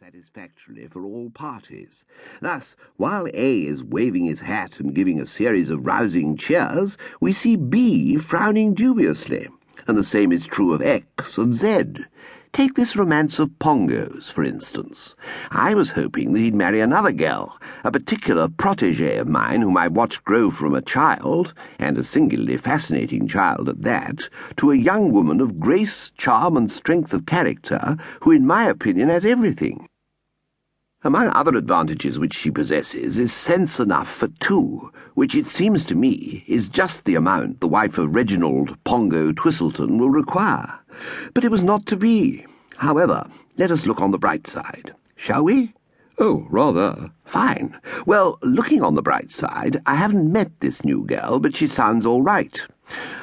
satisfactorily for all parties. Thus, while A is waving his hat and giving a series of rousing cheers, we see B frowning dubiously, and the same is true of X and Z. Take this romance of Pongo's, for instance. I was hoping that he'd marry another girl, a particular protégée of mine whom I watched grow from a child, and a singularly fascinating child at that, to a young woman of grace, charm, and strength of character, who in my opinion has everything. Among other advantages which she possesses is sense enough for two, which it seems to me is just the amount the wife of Reginald Pongo Twistleton will require. But it was not to be. However, let us look on the bright side. Shall we? Oh, rather. Fine. Well, looking on the bright side, I haven't met this new girl, but she sounds all right.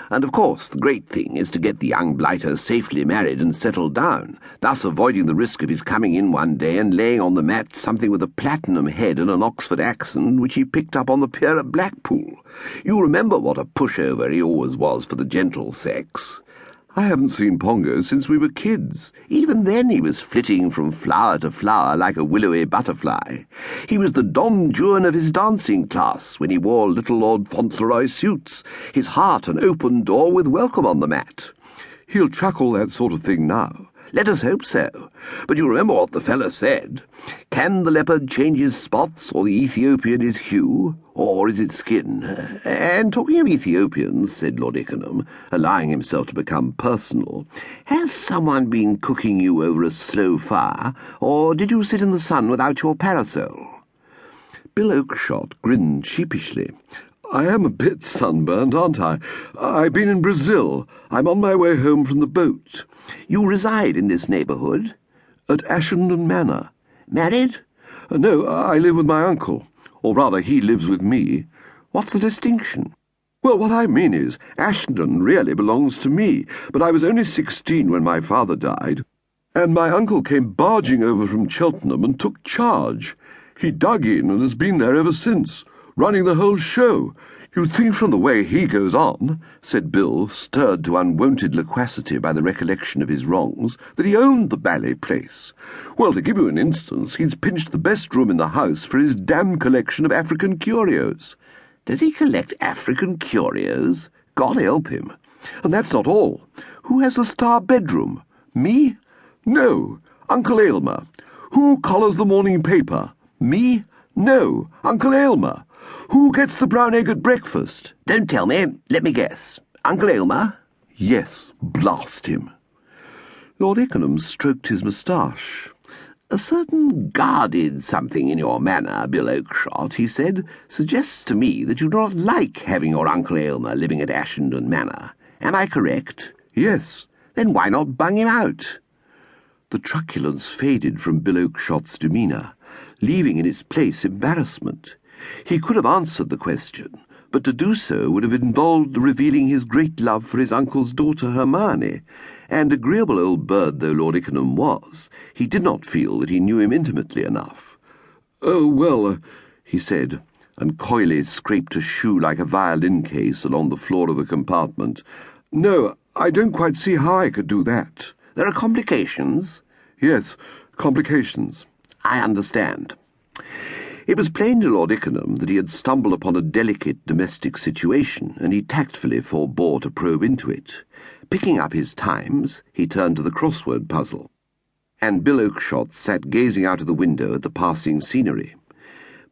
And of course, the great thing is to get the young blighter safely married and settled down, thus avoiding the risk of his coming in one day and laying on the mat something with a platinum head and an Oxford accent which he picked up on the pier at Blackpool. You remember what a pushover he always was for the gentle sex. I haven't seen Pongo since we were kids. Even then he was flitting from flower to flower like a willowy butterfly. He was the Don Juan of his dancing class when he wore little Lord Fauntleroy suits, his heart an open door with welcome on the mat. He'll chuck all that sort of thing now. Let us hope so. But you remember what the fellow said. Can the leopard change his spots, or the Ethiopian his hue, or is it skin? And talking of Ethiopians, said Lord Ickenham, allowing himself to become personal, has someone been cooking you over a slow fire, or did you sit in the sun without your parasol? Bill Oakshott grinned sheepishly. I am a bit sunburned, aren't I? I've been in Brazil. I'm on my way home from the boat. You reside in this neighbourhood? At Ashendon Manor. Married? No, I live with my uncle. Or rather, he lives with me. What's the distinction? Well, what I mean is, Ashendon really belongs to me, but I was only 16 when my father died, and my uncle came barging over from Cheltenham and took charge. He dug in and has been there ever since, running the whole show. You'd think from the way he goes on, said Bill, stirred to unwonted loquacity by the recollection of his wrongs, that he owned the ballet place. Well, to give you an instance, he's pinched the best room in the house for his damned collection of African curios. Does he collect African curios? God help him. And that's not all. Who has the star bedroom? Me? No, Uncle Aylmer. Who collars the morning paper? Me? No, Uncle Aylmer. Who gets the brown egg at breakfast? Don't tell me. Let me guess. Uncle Aylmer? Yes, blast him. Lord Ickenham stroked his moustache. A certain guarded something in your manner, Bill Oakshott, he said, suggests to me that you do not like having your Uncle Aylmer living at Ashendon Manor. Am I correct? Yes. Then why not bung him out? The truculence faded from Bill Oakshott's demeanour, leaving in its place embarrassment. He could have answered the question, but to do so would have involved revealing his great love for his uncle's daughter Hermione, and agreeable old bird though Lord Ickenham was, he did not feel that he knew him intimately enough. "Oh, well," he said, and coyly scraped a shoe like a violin case along the floor of the compartment. "No, I don't quite see how I could do that." "There are complications?" "Yes, complications." "I understand." It was plain to Lord Ickenham that he had stumbled upon a delicate domestic situation, and he tactfully forbore to probe into it. Picking up his Times, he turned to the crossword puzzle, and Bill Oakshott sat gazing out of the window at the passing scenery.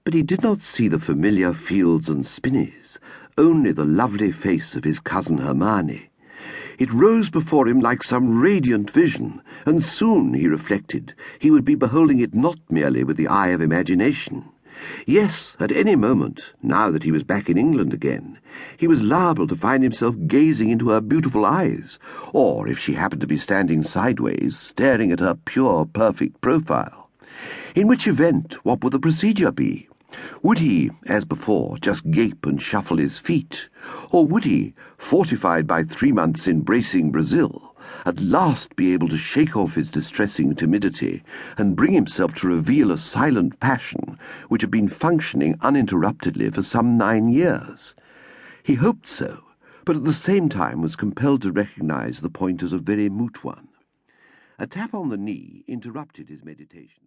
But he did not see the familiar fields and spinneys, only the lovely face of his cousin Hermione. It rose before him like some radiant vision, and soon, he reflected, he would be beholding it not merely with the eye of imagination. Yes, at any moment, now that he was back in England again, he was liable to find himself gazing into her beautiful eyes, or, if she happened to be standing sideways, staring at her pure, perfect profile. In which event, what would the procedure be? Would he, as before, just gape and shuffle his feet? Or would he, fortified by 3 months in bracing Brazil, at last be able to shake off his distressing timidity and bring himself to reveal a silent passion which had been functioning uninterruptedly for some 9 years? He hoped so, but at the same time was compelled to recognize the point as a very moot one. A tap on the knee interrupted his meditation.